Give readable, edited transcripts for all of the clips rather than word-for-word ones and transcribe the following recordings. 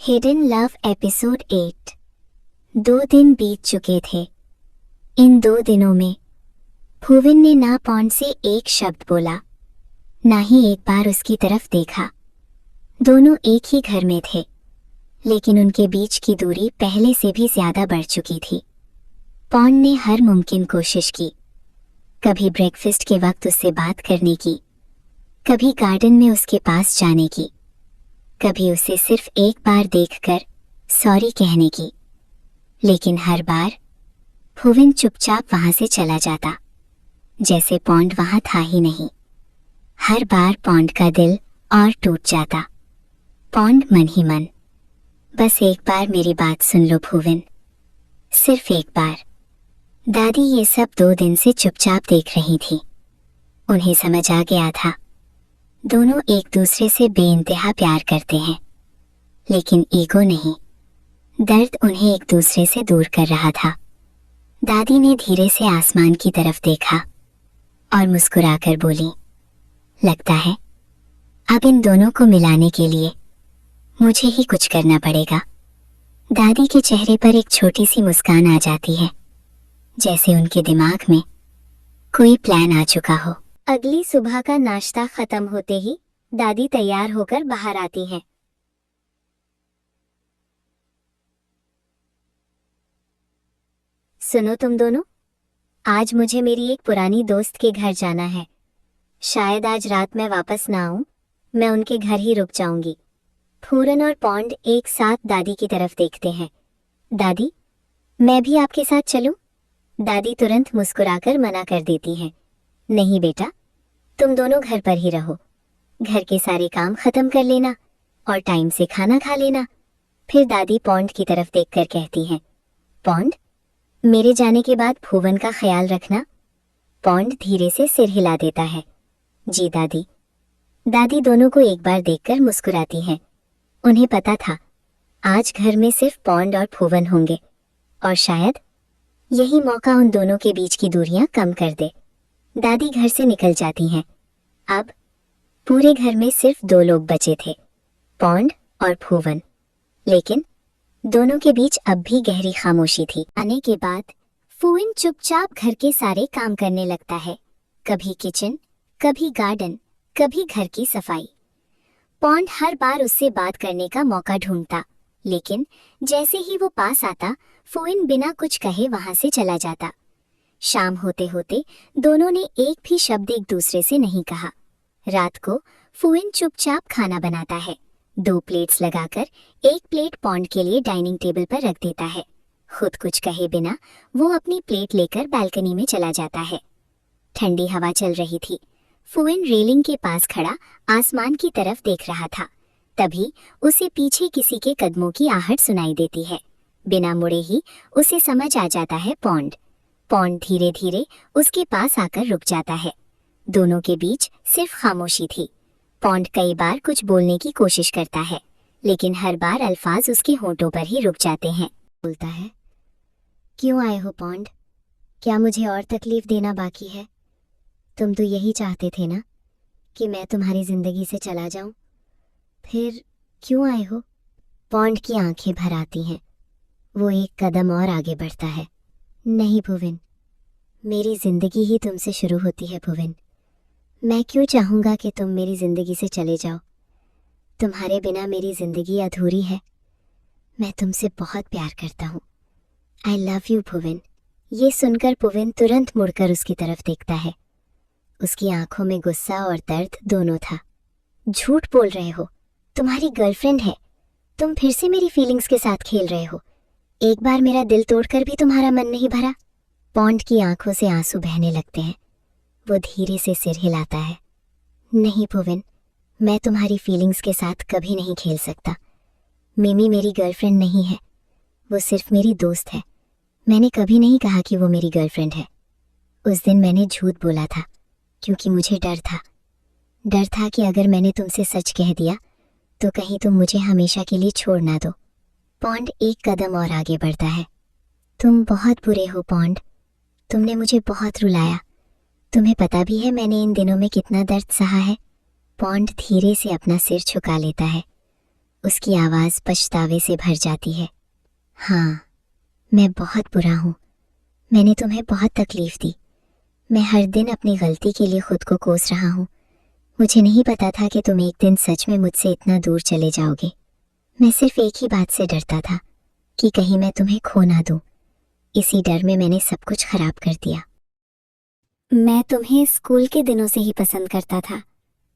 Hidden love episode 8। 2 दिन बीत चुके थे। इन 2 दिनों में भुवन ने ना पॉन्ड से एक शब्द बोला, ना ही एक बार उसकी तरफ देखा। दोनों एक ही घर में थे, लेकिन उनके बीच की दूरी पहले से भी ज्यादा बढ़ चुकी थी। पॉन्ड ने हर मुमकिन कोशिश की, कभी ब्रेकफास्ट के वक्त उससे बात करने की, कभी गार्डन में उसके पास जाने की, कभी उसे सिर्फ एक बार देखकर सॉरी कहने की, लेकिन हर बार भुवन चुपचाप वहां से चला जाता, जैसे पॉन्ड वहां था ही नहीं। हर बार पॉन्ड का दिल और टूट जाता। पॉन्ड मन ही मन, बस एक बार मेरी बात सुन लो भुवन, सिर्फ एक बार। दादी ये सब 2 दिन से चुपचाप देख रही थी। उन्हें समझ आ गया था, दोनों एक दूसरे से बेइंतहा प्यार करते हैं, लेकिन ईगो नहीं, दर्द उन्हें एक दूसरे से दूर कर रहा था। दादी ने धीरे से आसमान की तरफ देखा और मुस्कुराकर बोली, लगता है अब इन दोनों को मिलाने के लिए मुझे ही कुछ करना पड़ेगा। दादी के चेहरे पर एक छोटी सी मुस्कान आ जाती है, जैसे उनके दिमाग में कोई प्लान आ चुका हो। अगली सुबह का नाश्ता खत्म होते ही दादी तैयार होकर बाहर आती हैं। सुनो तुम दोनों, आज मुझे मेरी एक पुरानी दोस्त के घर जाना है। शायद आज रात मैं वापस ना आऊं, मैं उनके घर ही रुक जाऊंगी। भुवन और पॉन्ड एक साथ दादी की तरफ देखते हैं। दादी, मैं भी आपके साथ चलूं? दादी तुरंत मुस्कुराकर मना कर देती हैं। नहीं बेटा, तुम दोनों घर पर ही रहो। घर के सारे काम खत्म कर लेना और टाइम से खाना खा लेना। फिर दादी पॉन्ड की तरफ देखकर कहती हैं, पॉन्ड, मेरे जाने के बाद भुवन का ख्याल रखना। पॉन्ड धीरे से सिर हिला देता है। जी दादी। दादी दोनों को एक बार देखकर मुस्कुराती हैं। उन्हें पता था आज घर में सिर्फ पॉन्ड और भुवन होंगे, और शायद यही मौका उन दोनों के बीच की दूरियां कम कर दे। दादी घर से निकल जाती हैं। अब पूरे घर में सिर्फ 2 लोग बचे थे, पॉन्ड और भुवन। लेकिन दोनों के बीच अब भी गहरी खामोशी थी। आने के बाद भुवन चुपचाप घर के सारे काम करने लगता है, कभी किचन, कभी गार्डन, कभी घर की सफाई। पॉन्ड हर बार उससे बात करने का मौका ढूंढता, लेकिन जैसे ही वो पास आता, भुवन बिना कुछ कहे वहां से चला जाता। शाम होते होते दोनों ने एक भी शब्द एक दूसरे से नहीं कहा। रात को भुवन चुपचाप खाना बनाता है। 2 प्लेट्स लगाकर एक प्लेट पॉन्ड के लिए डाइनिंग टेबल पर रख देता है। खुद कुछ कहे बिना वो अपनी प्लेट लेकर बालकनी में चला जाता है। ठंडी हवा चल रही थी। भुवन रेलिंग के पास खड़ा आसमान की तरफ देख रहा था। तभी उसे पीछे किसी के कदमों की आहट सुनाई देती है। बिना मुड़े ही उसे समझ आ जाता है पॉन्ड। पॉन्ड धीरे धीरे उसके पास आकर रुक जाता है। दोनों के बीच सिर्फ खामोशी थी। पॉन्ड कई बार कुछ बोलने की कोशिश करता है, लेकिन हर बार अल्फाज उसके होंठों पर ही रुक जाते हैं। बोलता है, क्यों आए हो पॉन्ड? क्या मुझे और तकलीफ देना बाकी है? तुम तो यही चाहते थे ना कि मैं तुम्हारी जिंदगी से चला जाऊं? फिर क्यों आए हो? पॉन्ड की आंखें भर आती हैं। वो एक कदम और आगे बढ़ता है। नहीं भुवन, मेरी जिंदगी ही तुमसे शुरू होती है भुवन। मैं क्यों चाहूँगा कि तुम मेरी जिंदगी से चले जाओ? तुम्हारे बिना मेरी जिंदगी अधूरी है। मैं तुमसे बहुत प्यार करता हूँ। आई लव यू भुवन। ये सुनकर भुवन तुरंत मुड़कर उसकी तरफ देखता है। उसकी आंखों में गुस्सा और दर्द दोनों था। झूठ बोल रहे हो, तुम्हारी गर्लफ्रेंड है। तुम फिर से मेरी फीलिंग्स के साथ खेल रहे हो। एक बार मेरा दिल तोड़कर भी तुम्हारा मन नहीं भरा? पॉन्ड की आंखों से आंसू बहने लगते हैं। वो धीरे से सिर हिलाता है। नहीं भुवन, मैं तुम्हारी फीलिंग्स के साथ कभी नहीं खेल सकता। मिमी मेरी गर्लफ्रेंड नहीं है, वो सिर्फ मेरी दोस्त है। मैंने कभी नहीं कहा कि वो मेरी गर्लफ्रेंड है। उस दिन मैंने झूठ बोला था, क्योंकि मुझे डर था। डर था कि अगर मैंने तुमसे सच कह दिया तो कहीं तुम मुझे हमेशा के लिए छोड़ ना दो। पॉन्ड एक कदम और आगे बढ़ता है। तुम बहुत बुरे हो पॉन्ड, तुमने मुझे बहुत रुलाया। तुम्हें पता भी है मैंने इन दिनों में कितना दर्द सहा है? पॉन्ड धीरे से अपना सिर झुका लेता है। उसकी आवाज़ पछतावे से भर जाती है। हाँ, मैं बहुत बुरा हूँ। मैंने तुम्हें बहुत तकलीफ दी। मैं हर दिन अपनी गलती के लिए खुद को कोस रहा हूँ। मुझे नहीं पता था कि तुम एक दिन सच में मुझसे इतना दूर चले जाओगे। मैं सिर्फ एक ही बात से डरता था कि कहीं मैं तुम्हें खो ना दूँ। इसी डर में मैंने सब कुछ खराब कर दिया। मैं तुम्हें स्कूल के दिनों से ही पसंद करता था।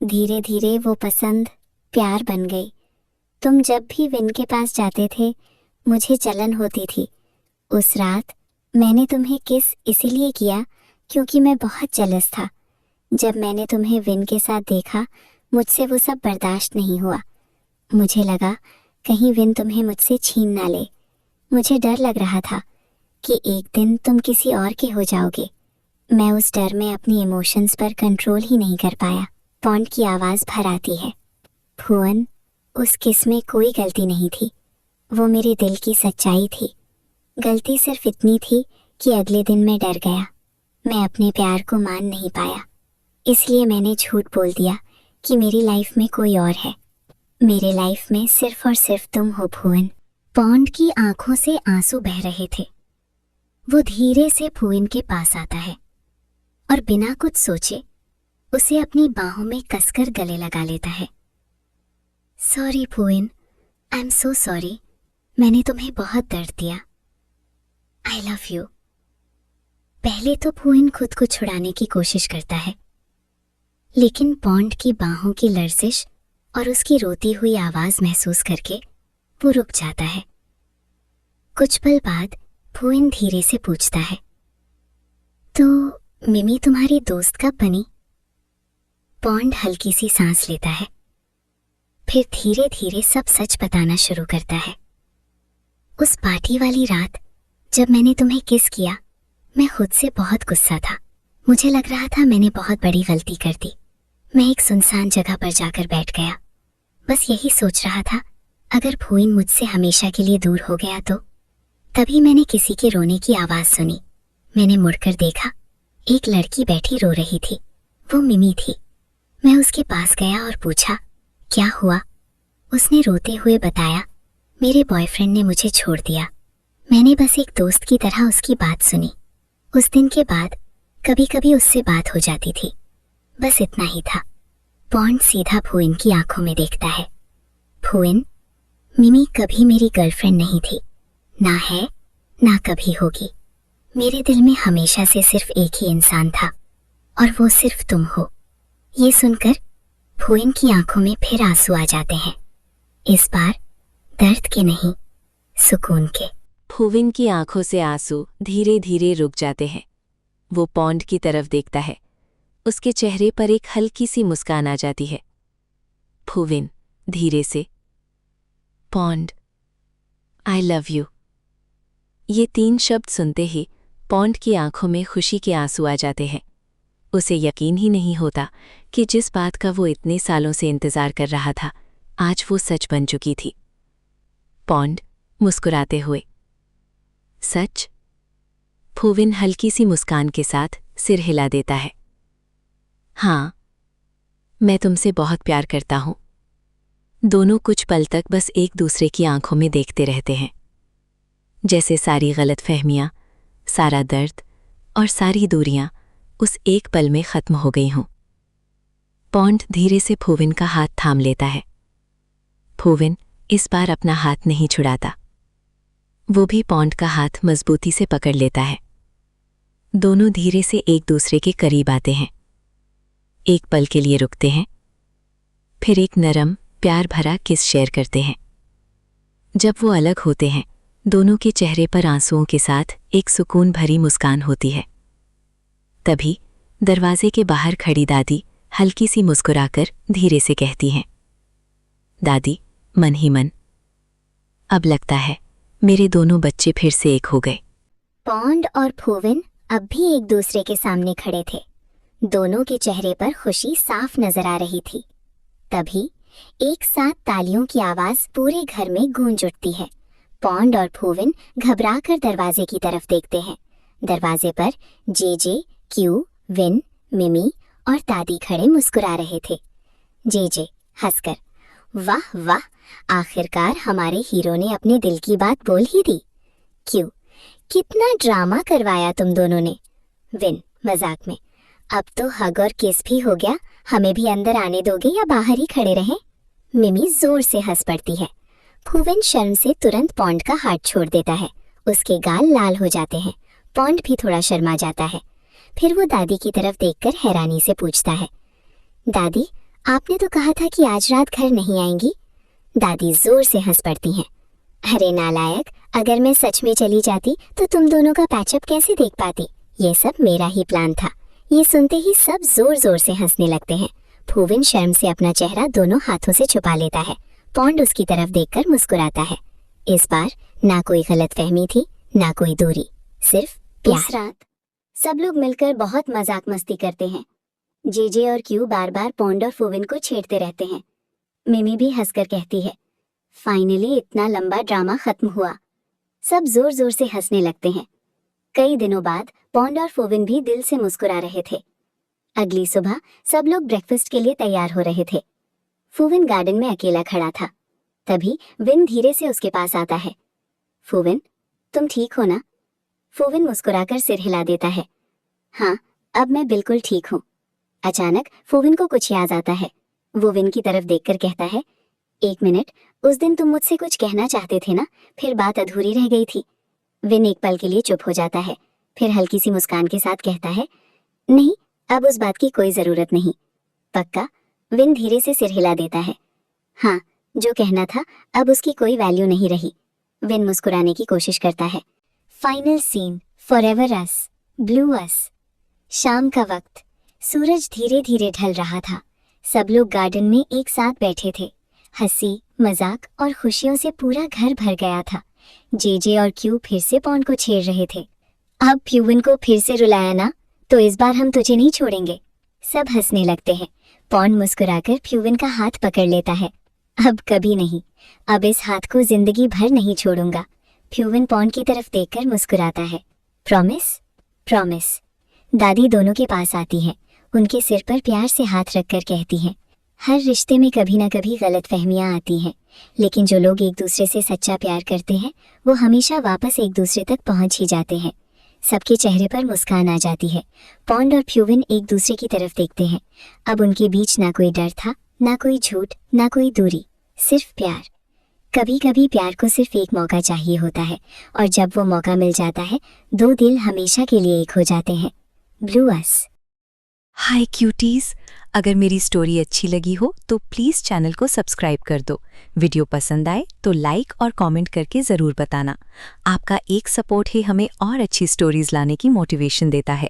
धीरे धीरे वो पसंद प्यार बन गई। तुम जब भी विन के पास जाते थे, मुझे जलन होती थी। उस रात मैंने तुम्हें किस इसीलिए किया क्योंकि मैं बहुत जेलस था। जब मैंने तुम्हें विन के साथ देखा, मुझसे वो सब बर्दाश्त नहीं हुआ। मुझे लगा कहीं विन तुम्हें मुझसे छीन ना ले। मुझे डर लग रहा था कि एक दिन तुम किसी और के हो जाओगे। मैं उस डर में अपनी इमोशंस पर कंट्रोल ही नहीं कर पाया। पॉन्ड की आवाज़ भर आती है। भुवन, उस किस में कोई गलती नहीं थी। वो मेरे दिल की सच्चाई थी। गलती सिर्फ इतनी थी कि अगले दिन मैं डर गया। मैं अपने प्यार को मान नहीं पाया। इसलिए मैंने झूठ बोल दिया कि मेरी लाइफ में कोई और है। मेरे लाइफ में सिर्फ और सिर्फ तुम हो भुवन। पॉन्ड की आंखों से आंसू बह रहे थे। वो धीरे से भुवन के पास आता है और बिना कुछ सोचे उसे अपनी बाहों में कसकर गले लगा लेता है। Sorry Bhuvan, I am so sorry. मैंने तुम्हें बहुत दर्द दिया। I love you. पहले तो भुवन खुद को छुड़ाने की कोशिश करता है, लेकिन पॉन्ड की बाहों की लर्जिश और उसकी रोती हुई आवाज महसूस करके वो रुक जाता है। कुछ पल बाद भुवन धीरे से पूछता है, तो मिमी तुम्हारी दोस्त कब बनी? पॉन्ड हल्की सी सांस लेता है, फिर धीरे धीरे सब सच बताना शुरू करता है। उस पार्टी वाली रात जब मैंने तुम्हें किस किया, मैं खुद से बहुत गुस्सा था। मुझे लग रहा था मैंने बहुत बड़ी गलती कर दी। मैं एक सुनसान जगह पर जाकर बैठ गया। बस यही सोच रहा था, अगर भुवन मुझसे हमेशा के लिए दूर हो गया तो। तभी मैंने किसी के रोने की आवाज सुनी। मैंने मुड़कर देखा, एक लड़की बैठी रो रही थी। वो मिमी थी। मैं उसके पास गया और पूछा, क्या हुआ? उसने रोते हुए बताया, मेरे बॉयफ्रेंड ने मुझे छोड़ दिया। मैंने बस एक दोस्त की तरह उसकी बात सुनी। उस दिन के बाद कभी कभी उससे बात हो जाती थी। बस इतना ही था। पॉन्ड सीधा भुवन की आंखों में देखता है। भुवन, मिमी कभी मेरी गर्लफ्रेंड नहीं थी, ना है ना कभी होगी। मेरे दिल में हमेशा से सिर्फ एक ही इंसान था, और वो सिर्फ तुम हो। ये सुनकर भुवन की आंखों में फिर आंसू आ जाते हैं। इस बार दर्द के नहीं, सुकून के। भुवन की आंखों से आंसू धीरे धीरे रुक जाते हैं। वो पॉन्ड की तरफ देखता है। उसके चेहरे पर एक हल्की सी मुस्कान आ जाती है। भुवन धीरे से, पॉन्ड, आई लव यू। ये 3 शब्द सुनते ही पॉन्ड की आंखों में खुशी के आंसू आ जाते हैं। उसे यकीन ही नहीं होता कि जिस बात का वो इतने सालों से इंतजार कर रहा था, आज वो सच बन चुकी थी। पॉन्ड मुस्कुराते हुए, सच? भुवन हल्की सी मुस्कान के साथ सिर हिला देता है। हाँ, मैं तुमसे बहुत प्यार करता हूं। दोनों कुछ पल तक बस एक दूसरे की आंखों में देखते रहते हैं, जैसे सारी गलतफहमियां, सारा दर्द और सारी दूरियां उस एक पल में खत्म हो गई हों। पॉन्ड धीरे से भुवन का हाथ थाम लेता है। भुवन इस बार अपना हाथ नहीं छुड़ाता। वो भी पॉन्ड का हाथ मजबूती से पकड़ लेता है। दोनों धीरे से एक दूसरे के करीब आते हैं। एक पल के लिए रुकते हैं, फिर एक नरम प्यार भरा किस शेयर करते हैं। जब वो अलग होते हैं, दोनों के चेहरे पर आंसुओं के साथ एक सुकून भरी मुस्कान होती है। तभी दरवाजे के बाहर खड़ी दादी हल्की सी मुस्कुराकर धीरे से कहती हैं, दादी, मन ही मन, अब लगता है मेरे दोनों बच्चे फिर से एक हो गए। पॉन्ड और भुवन अब भी एक दूसरे के सामने खड़े थे। दोनों के चेहरे पर खुशी साफ नजर आ रही थी। तभी एक साथ तालियों की आवाज पूरे घर में गूंज उठती है। पॉन्ड और भुवन घबराकर दरवाजे की तरफ देखते हैं। दरवाजे पर जे, क्यू, विन, मिमी और दादी खड़े मुस्कुरा रहे थे। जे हंसकर, वाह वाह, आखिरकार हमारे हीरो ने अपने दिल की बात बोल ही दी। क्यों, कितना ड्रामा करवाया तुम दोनों ने। विन मजाक में, अब तो हग और किस भी हो गया, हमें भी अंदर आने दोगे या बाहर ही खड़े रहें? मिमी जोर से हंस पड़ती है। फूविन शर्म से तुरंत पॉन्ड का हाथ छोड़ देता है। उसके गाल लाल हो जाते हैं। पॉन्ड भी थोड़ा शर्मा जाता है। फिर वो दादी की तरफ देखकर हैरानी से पूछता है, दादी, आपने तो कहा था कि आज रात घर नहीं आएंगी। दादी जोर से हंस पड़ती हैं। अरे नालायक, अगर मैं सच में चली जाती तो तुम दोनों का पैचअप कैसे देख पाती? ये सब मेरा ही प्लान था। ये सुनते ही सब जोर जोर से हंसने लगते हैं। फूविन शर्म से अपना चेहरा दोनों हाथों से छुपा लेता है। पॉन्ड उसकी तरफ देखकर मुस्कुराता है। इस बार ना कोई गलतफहमी थी, ना कोई दूरी, सिर्फ प्यार। इस रात सब लोग मिलकर बहुत मजाक मस्ती करते हैं। जेजे और क्यू बार बार पॉन्ड और फूविन को छेड़ते रहते हैं। मिमी भी हंसकर कहती है, फाइनली इतना लंबा ड्रामा खत्म हुआ। सब जोर जोर से हंसने लगते हैं। कई दिनों बाद पॉन्ड और फूविन भी दिल से मुस्कुरा रहे थे। अगली सुबह सब लोग ब्रेकफास्ट के लिए तैयार हो रहे थे। फूविन गार्डन में अकेला खड़ा था। तभी विन धीरे से उसके पास आता है। फूविन, तुम ठीक हो ना? फूविन मुस्कुराकर सिर हिला देता है। हाँ, अब मैं बिल्कुल ठीक हूँ। अचानक फूविन को कुछ याद आता है। वो विन की तरफ देखकर कहता है, एक मिनट, उस दिन तुम मुझसे कुछ कहना चाहते थे ना, फिर बात अधूरी रह गई थी। विन एक पल के लिए चुप हो जाता है, फिर हल्की सी मुस्कान के साथ कहता है, नहीं, अब उस बात की कोई जरूरत नहीं। पक्का? विन धीरे से सिर हिला देता है। हाँ, जो कहना था अब उसकी कोई वैल्यू नहीं रही। विन मुस्कुराने की कोशिश करता है। फाइनल सीन, फॉरएवर अस, ब्लू अस। शाम का वक्त, सूरज धीरे धीरे ढल रहा था। सब लोग गार्डन में एक साथ बैठे थे। हंसी, मजाक और खुशियों से पूरा घर भर गया था। जेजे और क्यू फिर से पॉन्ड को छेड़ रहे थे। अब फ्यूविन को फिर से रुलाया ना, तो इस बार हम तुझे नहीं छोड़ेंगे। सब हंसने लगते हैं। पॉन्ड मुस्कुराकर फ्यूविन का हाथ पकड़ लेता है। अब कभी नहीं, अब इस हाथ को जिंदगी भर नहीं छोड़ूंगा। फ्यूविन पॉन्ड की तरफ देखकर मुस्कुराता है। प्रॉमिस? प्रॉमिस। दादी दोनों के पास आती है। उनके सिर पर प्यार से हाथ रखकर कहती हैं, हर रिश्ते में कभी ना कभी गलतफहमियां आती हैं, लेकिन जो लोग एक दूसरे से सच्चा प्यार करते हैं वो हमेशा वापस एक दूसरे तक पहुंच ही जाते हैं। सबके चेहरे पर मुस्कान आ जाती है। पॉन्ड और फ्यूविन एक दूसरे की तरफ देखते हैं। अब उनके बीच ना कोई डर था, ना कोई झूठ, ना कोई दूरी, सिर्फ प्यार। कभी कभी प्यार को सिर्फ एक मौका चाहिए होता है, और जब वो मौका मिल जाता है, दो दिल हमेशा के लिए एक हो जाते हैं। ब्लू अस। हाय क्यूटीज, अगर मेरी स्टोरी अच्छी लगी हो तो प्लीज़ चैनल को सब्सक्राइब कर दो। वीडियो पसंद आए तो लाइक और कमेंट करके ज़रूर बताना। आपका एक सपोर्ट ही हमें और अच्छी स्टोरीज लाने की मोटिवेशन देता है।